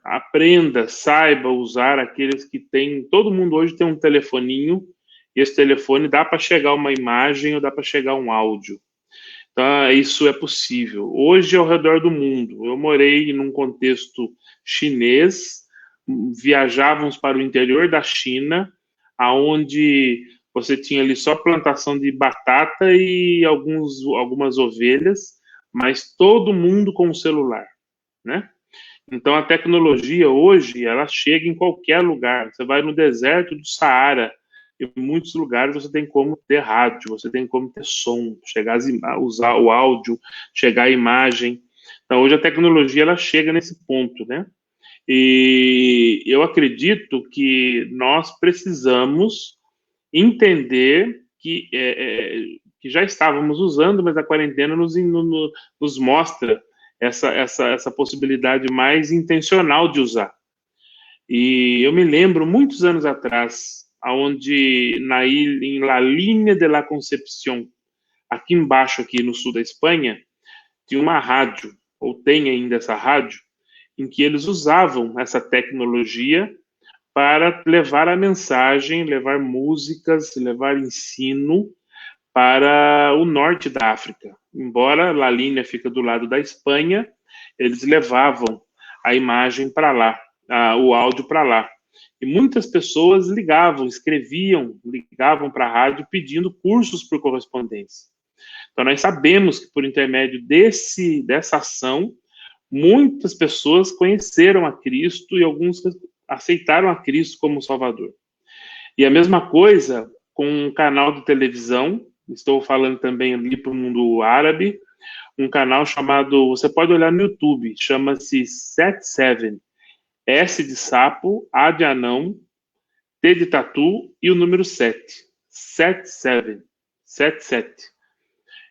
aprenda, saiba usar aqueles que têm. Todo mundo hoje tem um telefoninho, e esse telefone dá para chegar uma imagem ou dá para chegar um áudio. Então, isso é possível. Hoje, ao redor do mundo, eu morei num contexto chinês, viajávamos para o interior da China, aonde você tinha ali só plantação de batata e algumas ovelhas, mas todo mundo com o celular, né? Então, a tecnologia hoje, ela chega em qualquer lugar. Você vai no deserto do Saara, em muitos lugares você tem como ter rádio, você tem como ter som, usar o áudio, chegar a imagem. Então, hoje a tecnologia, ela chega nesse ponto, né? E eu acredito que nós precisamos entender que já estávamos usando, mas a quarentena nos mostra essa possibilidade mais intencional de usar. E eu me lembro, muitos anos atrás, onde em La Línea de la Concepción, aqui embaixo, aqui no sul da Espanha, tinha uma rádio, ou tem ainda essa rádio, em que eles usavam essa tecnologia para levar a mensagem, levar músicas, levar ensino para o norte da África. Embora La Línea fica do lado da Espanha, eles levavam a imagem para lá, o áudio para lá. E muitas pessoas ligavam para a rádio pedindo cursos por correspondência. Então, nós sabemos que por intermédio dessa ação, muitas pessoas conheceram a Cristo e alguns aceitaram a Cristo como Salvador. E a mesma coisa com um canal de televisão, estou falando também ali para o mundo árabe, um canal chamado, você pode olhar no YouTube, chama-se Set7, S de sapo, A de anão, T de tatu e o número 7. Set7.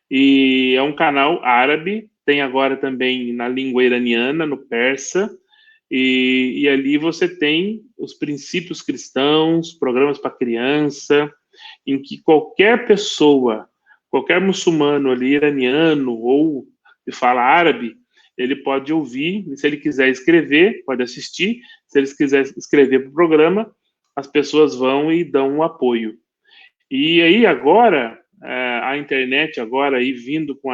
E é um canal árabe, tem agora também na língua iraniana, no persa, e ali você tem os princípios cristãos, programas para criança, em que qualquer pessoa, qualquer muçulmano ali, iraniano ou que fala árabe, ele pode ouvir, se ele quiser escrever, pode assistir, se ele quiser escrever para o programa, as pessoas vão e dão um apoio. E aí agora, a internet agora aí vindo com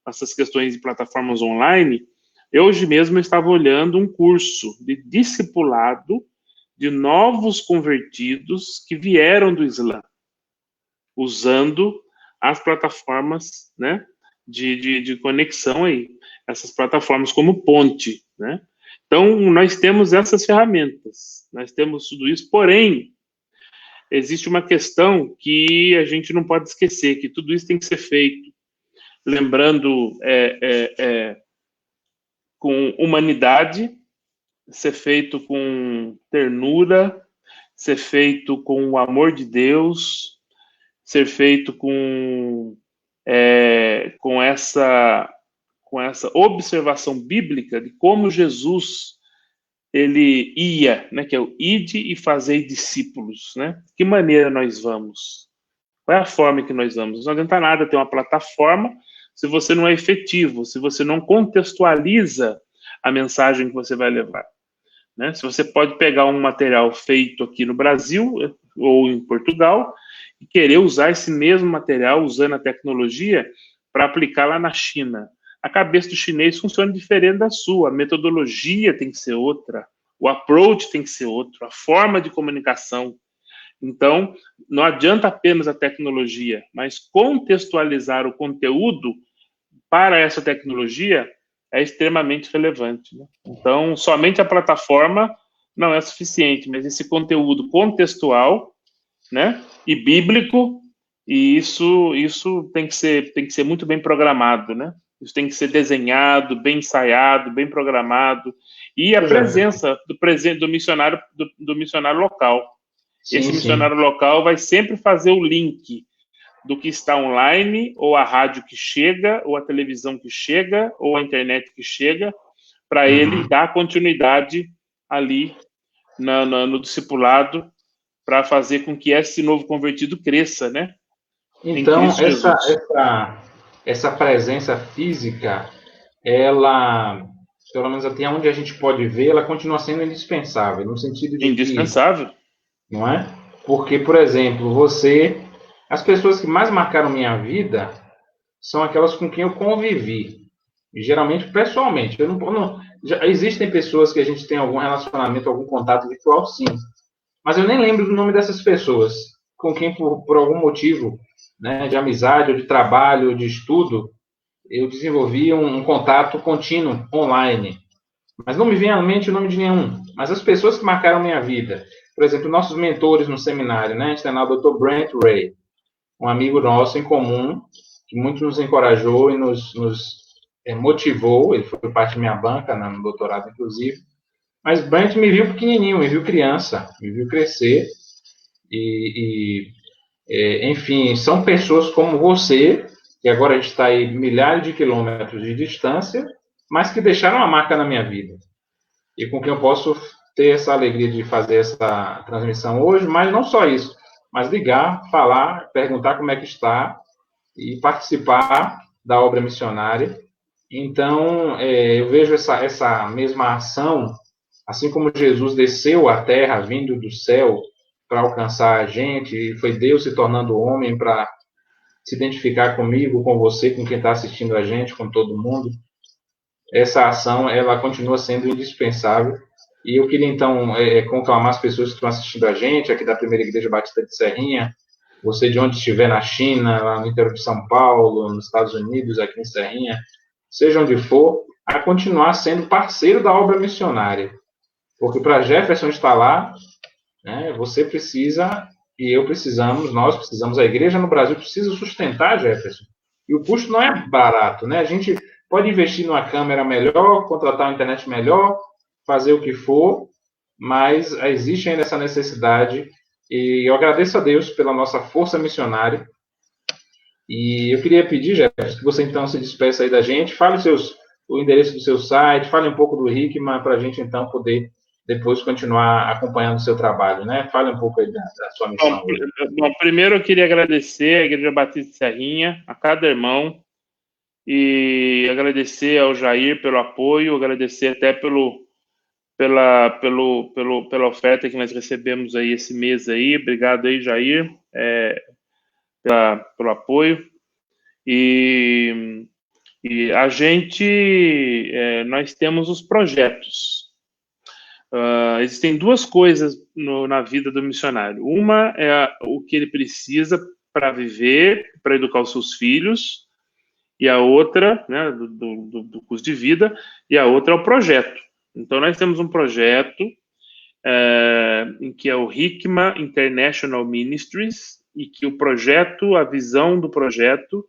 essas questões de plataformas online, eu hoje mesmo estava olhando um curso de discipulado de novos convertidos que vieram do Islã, usando as plataformas, né, de conexão aí, essas plataformas como ponte, né? Então, nós temos essas ferramentas, nós temos tudo isso, porém, existe uma questão que a gente não pode esquecer, que tudo isso tem que ser feito, lembrando com humanidade, ser feito com ternura, ser feito com o amor de Deus, ser feito com essa observação bíblica de como Jesus ele ia, né, que é o ide e fazei discípulos, né? Que maneira nós vamos? Qual é a forma que nós vamos? Não adianta nada ter uma plataforma se você não é efetivo, se você não contextualiza a mensagem que você vai levar, né? Se você pode pegar um material feito aqui no Brasil ou em Portugal e querer usar esse mesmo material, usando a tecnologia, para aplicar lá na China. A cabeça do chinês funciona diferente da sua, a metodologia tem que ser outra, o approach tem que ser outro, a forma de comunicação. Então, não adianta apenas a tecnologia, mas contextualizar o conteúdo para essa tecnologia é extremamente relevante, né? Então, somente a plataforma não é suficiente, mas esse conteúdo contextual, né, e bíblico, e isso tem que ser muito bem programado, né? Isso tem que ser desenhado, bem ensaiado, bem programado, e a presença do missionário local. Sim, esse missionário local vai sempre fazer o link do que está online, ou a rádio que chega, ou a televisão que chega, ou a internet que chega, para ele dar continuidade ali no discipulado, para fazer com que esse novo convertido cresça, né? Então, essa presença física, ela, pelo menos até onde a gente pode ver, ela continua sendo indispensável, no sentido de indispensável. Não é? Porque, por exemplo, as pessoas que mais marcaram minha vida são aquelas com quem eu convivi, e geralmente pessoalmente. Já existem pessoas que a gente tem algum relacionamento, algum contato virtual, sim, mas eu nem lembro do nome dessas pessoas, com quem por algum motivo, né, de amizade, ou de trabalho, ou de estudo, eu desenvolvi um contato contínuo online. Mas não me vem à mente o nome de nenhum. Mas as pessoas que marcaram minha vida, por exemplo, nossos mentores no seminário, né? A gente tem lá o Dr. Brent Ray, um amigo nosso em comum, que muito nos encorajou e nos motivou. Ele foi parte da minha banca no doutorado, inclusive. Mas Brent me viu pequenininho, me viu criança, me viu crescer. Enfim, são pessoas como você, que agora a gente está aí milhares de quilômetros de distância, mas que deixaram uma marca na minha vida. E com quem eu posso ter essa alegria de fazer essa transmissão hoje, mas não só isso, mas ligar, falar, perguntar como é que está e participar da obra missionária. Então, eu vejo essa mesma ação, assim como Jesus desceu à terra, vindo do céu para alcançar a gente, e foi Deus se tornando homem para se identificar comigo, com você, com quem está assistindo a gente, com todo mundo. Essa ação, ela continua sendo indispensável. E eu queria, então, conclamar as pessoas que estão assistindo a gente, aqui da Primeira Igreja Batista de Serrinha, você de onde estiver na China, lá no interior de São Paulo, nos Estados Unidos, aqui em Serrinha, seja onde for, a continuar sendo parceiro da obra missionária. Porque para Jefferson estar lá, né, você precisa, e eu precisamos, nós precisamos, a igreja no Brasil precisa sustentar Jefferson. E o custo não é barato, né? A gente pode investir numa câmera melhor, contratar uma internet melhor, fazer o que for, mas existe ainda essa necessidade. E eu agradeço a Deus pela nossa força missionária. E eu queria pedir, Jefferson, que você então se despeça aí da gente, fale o endereço do seu site, fale um pouco do Hickman, para a gente então poder depois continuar acompanhando o seu trabalho, né? Fale um pouco aí da sua missão. Bom, primeiro eu queria agradecer à Igreja Batista de Serrinha, a cada irmão, e agradecer ao Jair pelo apoio, agradecer até pela oferta que nós recebemos aí esse mês aí. Obrigado aí, Jair, pelo apoio. E a gente, nós temos os projetos. Existem duas coisas na vida do missionário. Uma é o que ele precisa para viver, para educar os seus filhos, e a outra, né, do custo de vida, e a outra é o projeto. Então, nós temos um projeto em que é o Hikma International Ministries, e que o projeto, a visão do projeto,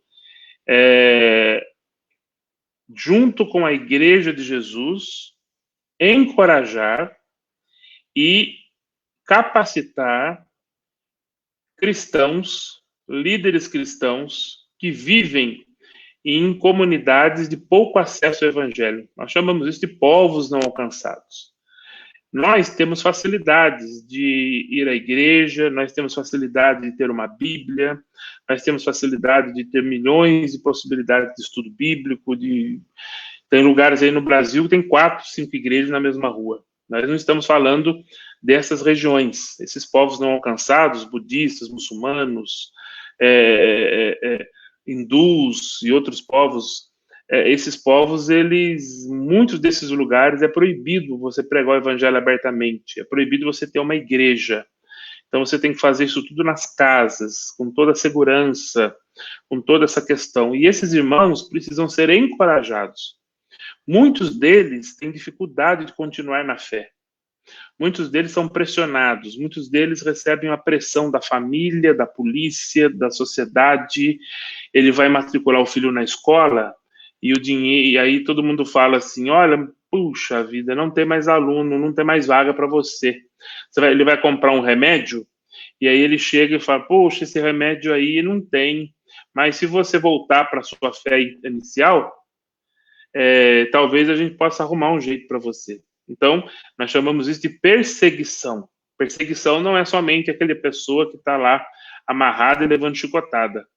junto com a Igreja de Jesus, encorajar e capacitar cristãos, líderes cristãos, que vivem em comunidades de pouco acesso ao evangelho. Nós chamamos isso de povos não alcançados. Nós temos facilidades de ir à igreja, nós temos facilidade de ter uma Bíblia, nós temos facilidade de ter milhões de possibilidades de estudo bíblico, tem lugares aí no Brasil que tem 4, 5 igrejas na mesma rua. Nós não estamos falando dessas regiões, esses povos não alcançados, budistas, muçulmanos, hindus e outros povos. Esses povos, muitos desses lugares é proibido você pregar o evangelho abertamente, é proibido você ter uma igreja. Então você tem que fazer isso tudo nas casas, com toda a segurança, com toda essa questão. E esses irmãos precisam ser encorajados. Muitos deles têm dificuldade de continuar na fé. Muitos deles são pressionados, muitos deles recebem a pressão da família, da polícia, da sociedade. Ele vai matricular o filho na escola e o dinheiro, e aí todo mundo fala assim, olha, puxa vida, não tem mais aluno, não tem mais vaga para você. Ele vai comprar um remédio, e aí ele chega e fala, poxa, esse remédio aí não tem, mas se você voltar para a sua fé inicial, talvez a gente possa arrumar um jeito para você. Então, nós chamamos isso de perseguição. Perseguição não é somente aquela pessoa que está lá amarrada e levando chicotada.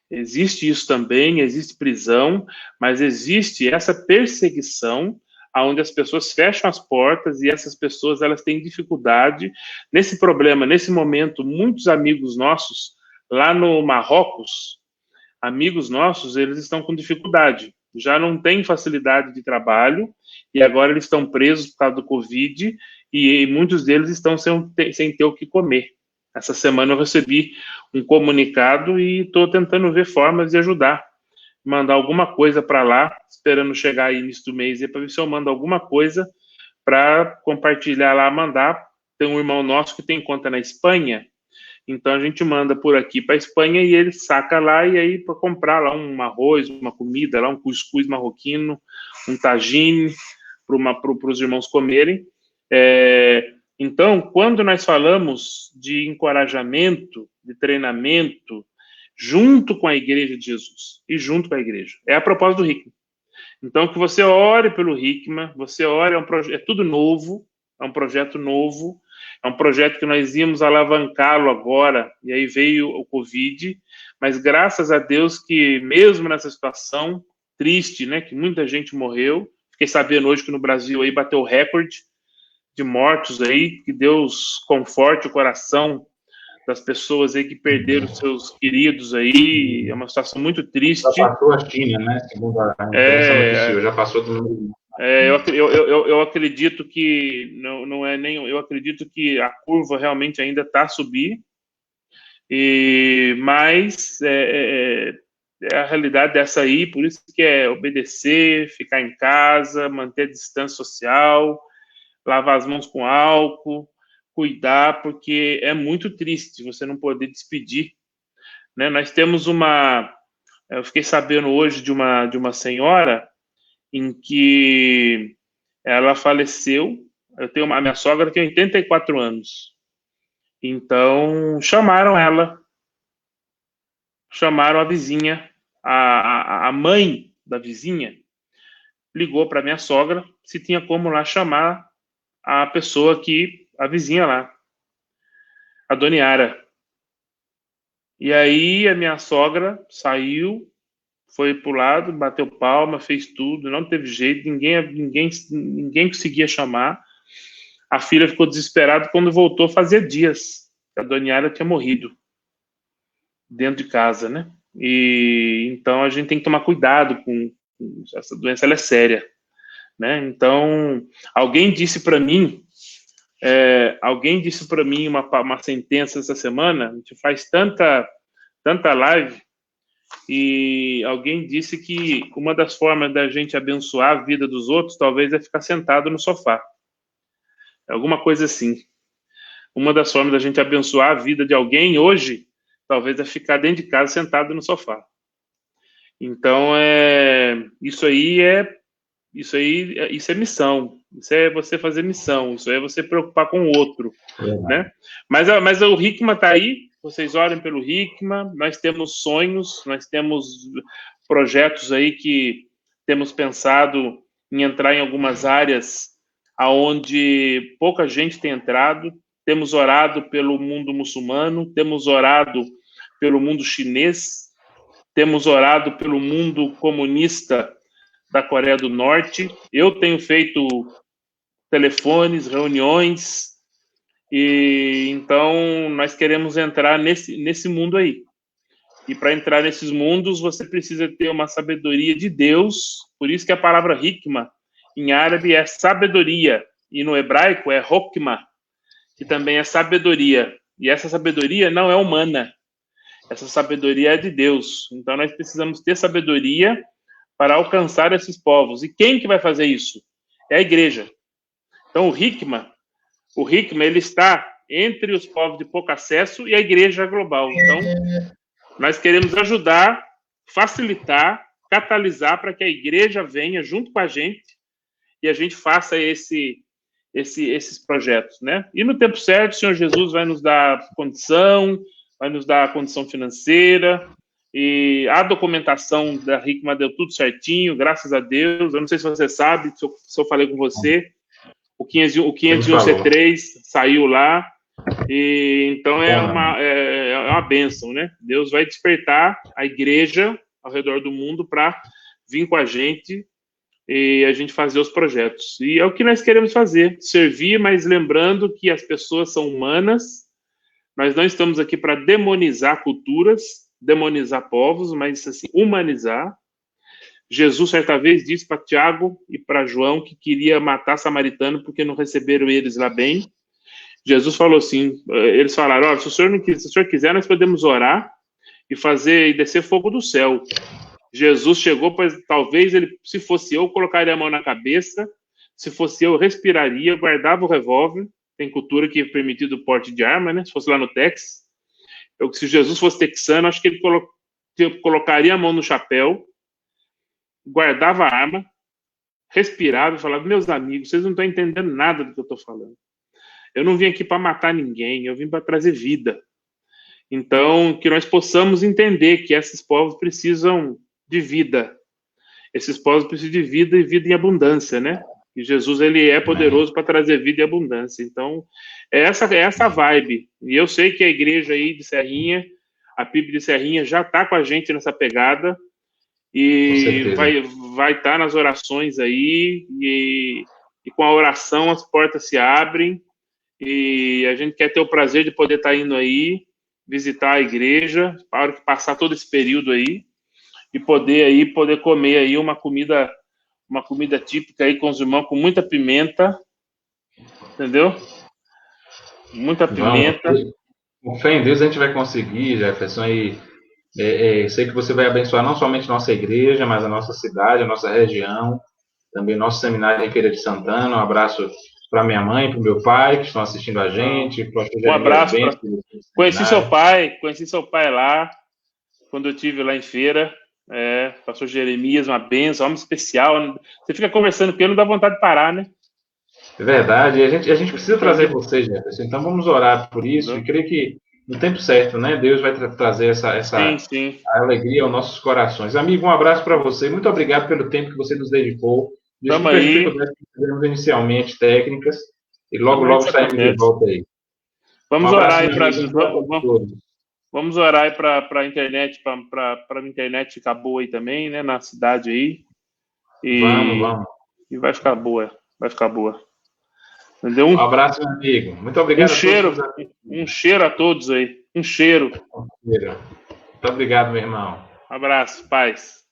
Existe isso também, existe prisão, mas existe essa perseguição onde as pessoas fecham as portas e essas pessoas elas têm dificuldade. Nesse problema, nesse momento, muitos amigos nossos, lá no Marrocos, amigos nossos, eles estão com dificuldade. Já não têm facilidade de trabalho e agora eles estão presos por causa do Covid e muitos deles estão sem ter o que comer. Essa semana eu recebi um comunicado e estou tentando ver formas de ajudar. Mandar alguma coisa para lá, esperando chegar aí início do mês, para ver se eu mando alguma coisa para compartilhar lá, mandar. Tem um irmão nosso que tem conta na Espanha, então a gente manda por aqui para a Espanha e ele saca lá e aí para comprar lá um arroz, uma comida, lá um cuscuz marroquino, um tagine para os irmãos comerem. Então, quando nós falamos de encorajamento, de treinamento, junto com a Igreja de Jesus e junto com a Igreja, é a propósito do Hikma. Então, que você ore pelo Hikma, você ore, é tudo novo, é um projeto novo, é um projeto que nós íamos alavancá-lo agora, e aí veio o Covid, mas graças a Deus que mesmo nessa situação triste, né, que muita gente morreu, fiquei sabendo hoje que no Brasil aí bateu o recorde de mortos aí, que Deus conforte o coração das pessoas aí que perderam seus queridos aí, é uma situação muito triste. Já passou a China, né, segundo a imprensa, já passou do mundo. Eu acredito que não é nem, eu acredito que a curva realmente ainda está a subir, mas a realidade dessa aí, por isso que é obedecer, ficar em casa, manter a distância social, lavar as mãos com álcool, cuidar, porque é muito triste você não poder despedir, né? Nós temos eu fiquei sabendo hoje de uma senhora em que ela faleceu. A minha sogra tem 84 anos, então chamaram a vizinha, a mãe da vizinha ligou para minha sogra se tinha como lá chamar a pessoa a vizinha lá, a Dona Yara. E aí a minha sogra saiu, foi pro lado, bateu palma, fez tudo, não teve jeito, ninguém conseguia chamar. A filha ficou desesperada, quando voltou fazia dias que a Dona Yara tinha morrido dentro de casa, né? E então a gente tem que tomar cuidado com essa doença, ela é séria, né? Então alguém disse para mim uma sentença essa semana, a gente faz tanta tanta live, e alguém disse que uma das formas da gente abençoar a vida dos outros, talvez, é ficar sentado no sofá. Alguma coisa assim. Uma das formas da gente abençoar a vida de alguém hoje, talvez, é ficar dentro de casa sentado no sofá. Então, isso é missão. Isso é você fazer missão. Isso é você preocupar com o outro, né? Mas o Hikma está aí. Vocês orem pelo Hikma. Nós temos sonhos, nós temos projetos aí que temos pensado em entrar em algumas áreas aonde pouca gente tem entrado. Temos orado pelo mundo muçulmano, temos orado pelo mundo chinês, temos orado pelo mundo comunista da Coreia do Norte. Eu tenho feito telefones, reuniões, e então nós queremos entrar nesse mundo aí. E para entrar nesses mundos, você precisa ter uma sabedoria de Deus. Por isso que a palavra hikma, em árabe, é sabedoria, e no hebraico é hokma, que também é sabedoria. E essa sabedoria não é humana. Essa sabedoria é de Deus. Então nós precisamos ter sabedoria para alcançar esses povos. E quem que vai fazer isso? É a igreja. Então o hikma ele está entre os povos de pouco acesso e a igreja global. Então nós queremos ajudar, facilitar, catalisar para que a igreja venha junto com a gente e a gente faça esses projetos, né? E no tempo certo, o Senhor Jesus vai nos dar condição, vai nos dar a condição financeira, e a documentação da Hikma deu tudo certinho, graças a Deus. Eu não sei se você sabe, se eu falei com você, o 501C3 saiu lá, e então é uma bênção, né? Deus vai despertar a igreja ao redor do mundo para vir com a gente e a gente fazer os projetos. E é o que nós queremos fazer, servir, mas lembrando que as pessoas são humanas. Nós não estamos aqui para demonizar culturas, demonizar povos, mas assim, humanizar. Jesus, certa vez, disse para Tiago e para João que queria matar samaritano porque não receberam eles lá bem. Jesus falou assim, eles falaram, se o senhor quiser, nós podemos orar e descer fogo do céu. Jesus chegou, pois talvez se fosse eu, colocaria a mão na cabeça, se fosse eu respiraria, guardava o revólver. Tem cultura que é permitido o porte de arma, né? Se fosse lá no Texas. Se Jesus fosse texano, acho que ele colocaria a mão no chapéu, guardava a arma, respirava e falava, meus amigos, vocês não estão entendendo nada do que eu estou falando. Eu não vim aqui para matar ninguém, eu vim para trazer vida. Então, que nós possamos entender que esses povos precisam de vida. Esses povos precisam de vida e vida em abundância, né? E Jesus, ele é poderoso para trazer vida e abundância. Então, é essa vibe. E eu sei que a igreja aí de Serrinha, a PIB de Serrinha, já está com a gente nessa pegada. E vai estar nas orações aí. E com a oração as portas se abrem. E a gente quer ter o prazer de poder estar indo aí, visitar a igreja, para passar todo esse período aí. E poder comer aí uma comida típica aí com os irmãos, com muita pimenta, entendeu? Muita pimenta. Com fé em Deus a gente vai conseguir, Jefferson, e sei que você vai abençoar não somente nossa igreja, mas a nossa cidade, a nossa região, também nosso seminário em Feira de Santana. Um abraço para minha mãe, para o meu pai, que estão assistindo a gente. Um abraço. Conheci seu pai lá, quando eu estive lá em Feira. Pastor Jeremias, uma benção, homem especial. Você fica conversando com ele, não dá vontade de parar, né? É verdade, a gente precisa trazer você, Jefferson. Então vamos orar por isso, e creio que no tempo certo, né? Deus vai trazer essa alegria aos nossos corações. Amigo, um abraço para você, muito obrigado pelo tempo que você nos dedicou. Desculpa as dificuldades que tivemos inicialmente técnicas, e logo saímos de volta aí. Vamos orar aí para Vamos orar aí para a internet, para a internet ficar boa aí também, né? Na cidade aí. Vamos. E vai ficar boa. Entendeu? Um abraço, meu amigo. Muito obrigado. Um cheiro a todos aí. Um cheiro. Muito obrigado, meu irmão. Um abraço. Paz.